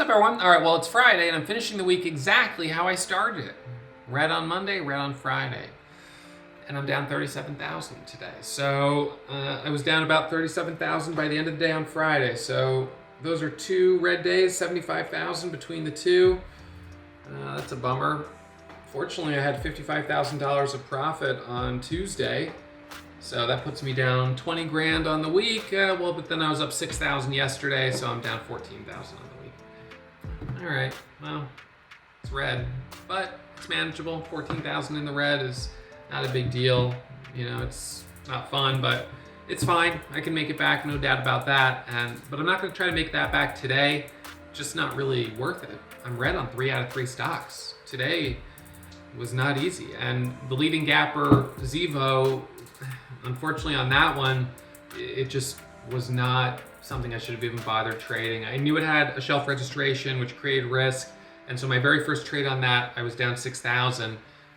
What's up, everyone? All right, well, it's Friday, and I'm finishing the week exactly how I started it. Red on Monday, red on Friday. And I'm down 37,000 today. So I was down about 37,000 by the end of the day on Friday. So those are two red days, 75,000 between the two. That's a bummer. Fortunately, I had $55,000 of profit on Tuesday. So that puts me down 20 grand on the week. But then I was up 6,000 yesterday, so I'm down 14,000 on the week. All right, well, it's red, but it's manageable. 14,000 in the red is not a big deal. You know, it's not fun, but it's fine. I can make it back, no doubt about that. But I'm not going to try to make that back today. Just not really worth it. I'm red on 3 out of 3 stocks. Today was not easy. And the leading gapper, Zevo, unfortunately on that one, it just was not something I should have even bothered trading. I knew it had a shelf registration, which created risk. And so my very first trade on that, I was down 6,000.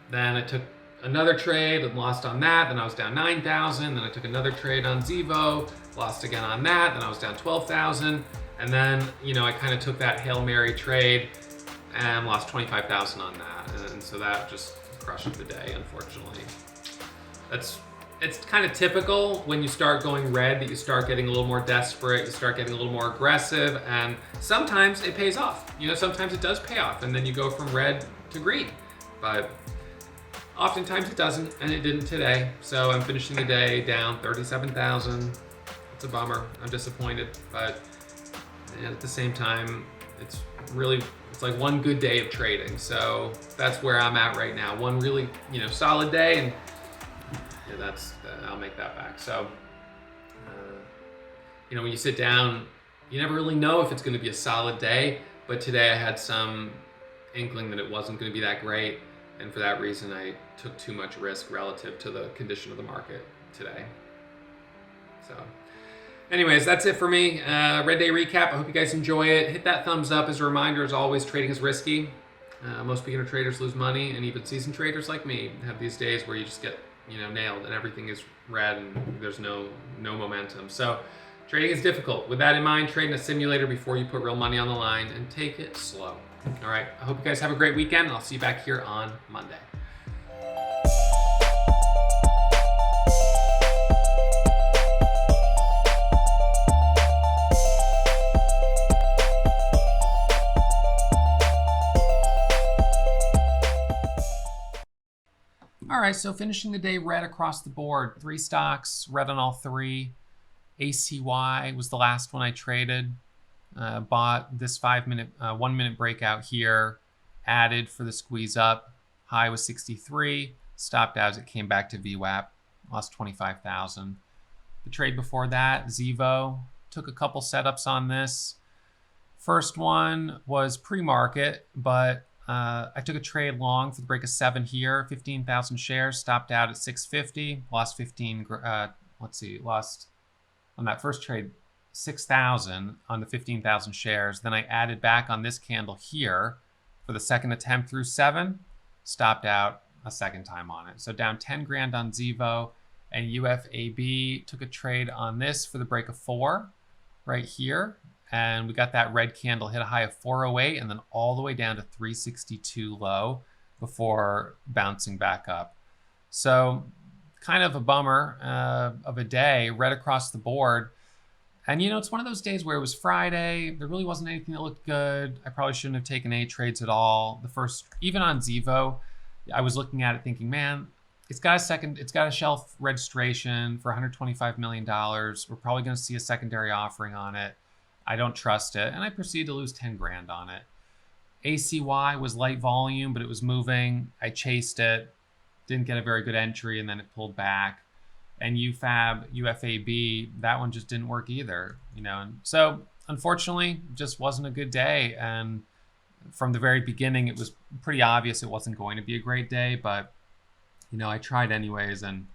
Then I took another trade and lost on that. Then I was down 9,000. Then I took another trade on Zevo, lost again on that. Then I was down 12,000. And then, I kind of took that Hail Mary trade and lost 25,000 on that. And so that just crushed the day, unfortunately. It's kind of typical when you start going red that you start getting a little more desperate, you start getting a little more aggressive, and sometimes it pays off. Sometimes it does pay off, and then you go from red to green. But oftentimes it doesn't, and it didn't today. So I'm finishing the day down 37,000. It's a bummer. I'm disappointed, but at the same time, it's like one good day of trading. So that's where I'm at right now. One really, solid day, and I'll make that back. So, when you sit down, you never really know if it's going to be a solid day. But today I had some inkling that it wasn't going to be that great. And for that reason, I took too much risk relative to the condition of the market today. So anyways, that's it for me. Red Day recap. I hope you guys enjoy it. Hit that thumbs up. As a reminder, as always, trading is risky. Most beginner traders lose money, and even seasoned traders like me have these days where you just get nailed and everything is red and there's no momentum. So trading is difficult. With that in mind, trade in a simulator before you put real money on the line and take it slow. All right, I hope you guys have a great weekend, and I'll see you back here on Monday. All right, so finishing the day red across the board. 3 stocks, red on all 3. ACY was the last one I traded. Bought this 1 minute breakout here, added for the squeeze up. High was 63, stopped out as it came back to VWAP, lost 25,000. The trade before that, Zevo, took a couple setups on this. First one was pre-market, but I took a trade long for the break of 7 here, 15,000 shares, stopped out at 650, lost 15, lost on that first trade 6,000 on the 15,000 shares. Then I added back on this candle here for the second attempt through 7, stopped out a second time on it. So down 10 grand on Zevo, and UFAB took a trade on this for the break of 4 right here. And we got that red candle hit a high of 408 and then all the way down to 362 low before bouncing back up. So kind of a bummer of a day, red across the board. And it's one of those days where it was Friday. There really wasn't anything that looked good. I probably shouldn't have taken any trades at all. Even on Zevo, I was looking at it thinking, man, it's got a shelf registration for $125 million. We're probably going to see a secondary offering on it. I don't trust it. And I proceeded to lose 10 grand on it. ACY was light volume, but it was moving. I chased it, didn't get a very good entry, and then it pulled back. And UFAB, that one just didn't work either, And so unfortunately, just wasn't a good day. And from the very beginning, it was pretty obvious it wasn't going to be a great day, but I tried anyways. And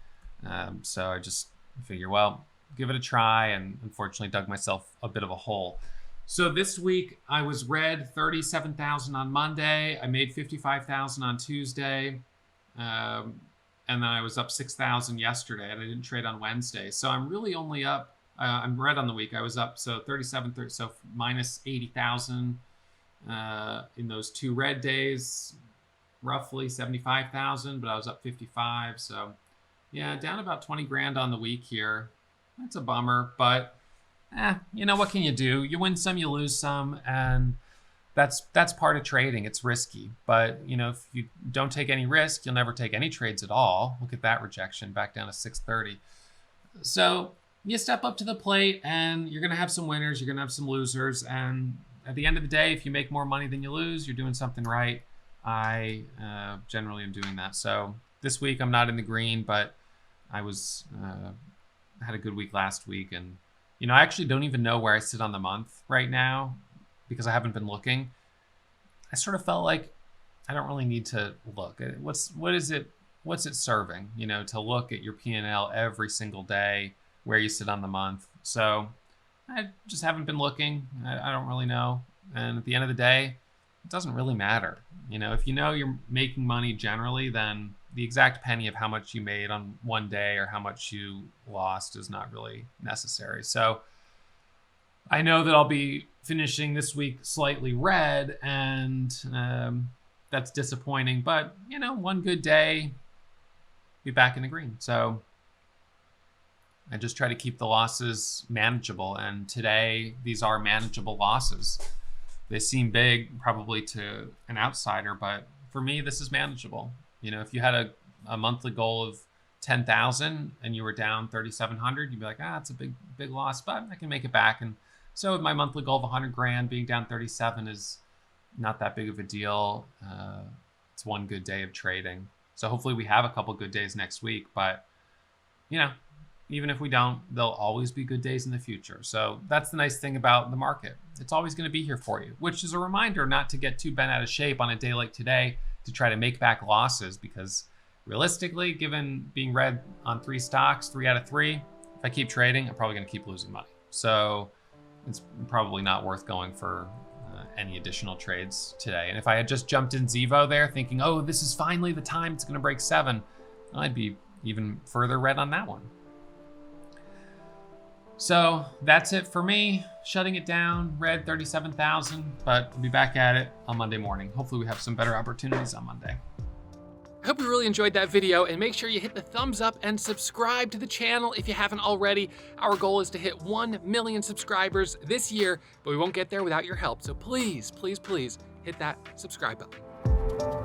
so I just figured, well, give it a try, and unfortunately dug myself a bit of a hole. So this week I was red 37,000 on Monday. I made 55,000 on Tuesday. And then I was up 6,000 yesterday, and I didn't trade on Wednesday. So I'm really only up, I'm red on the week. I was up, so 37, so minus 80,000 in those 2 red days, roughly 75,000, but I was up 55. So yeah, down about 20 grand on the week here. That's a bummer, but you know, what can you do? You win some, you lose some, and that's part of trading. It's risky, but you know, if you don't take any risk, you'll never take any trades at all. Look at that rejection, back down to 630. So you step up to the plate, and you're going to have some winners, you're going to have some losers, and at the end of the day, if you make more money than you lose, you're doing something right. I generally am doing that. So this week I'm not in the green, but I was had a good week last week, and you know, I actually don't even know where I sit on the month right now because I haven't been looking. I sort of felt like I don't really need to look. What's it serving, you know, to look at your P&L every single day, where you sit on the month. So I just haven't been looking. I don't really know. And at the end of the day, it doesn't really matter. You know, if you know you're making money generally, then the exact penny of how much you made on one day or how much you lost is not really necessary. So I know that I'll be finishing this week slightly red, and that's disappointing. But, you know, one good day, be back in the green. So I just try to keep the losses manageable. And today, these are manageable losses. They seem big probably to an outsider, but for me, this is manageable. You know, if you had a monthly goal of 10,000 and you were down 3,700, you'd be like, it's a big loss, but I can make it back. And so my monthly goal of 100 grand, being down 37 is not that big of a deal. It's one good day of trading. So hopefully we have a couple good days next week, but you know, even if we don't, there'll always be good days in the future. So that's the nice thing about the market. It's always going to be here for you, which is a reminder not to get too bent out of shape on a day like today to try to make back losses, because realistically, given being red on 3 stocks, 3 out of 3, if I keep trading, I'm probably going to keep losing money. So it's probably not worth going for any additional trades today. And if I had just jumped in Zevo there thinking, oh, this is finally the time it's going to break 7, I'd be even further red on that one. So that's it for me. Shutting it down, red 37,000, but we'll be back at it on Monday morning. Hopefully we have some better opportunities on Monday. I hope you really enjoyed that video, and make sure you hit the thumbs up and subscribe to the channel if you haven't already. Our goal is to hit 1 million subscribers this year, but we won't get there without your help. So please, please, please hit that subscribe button.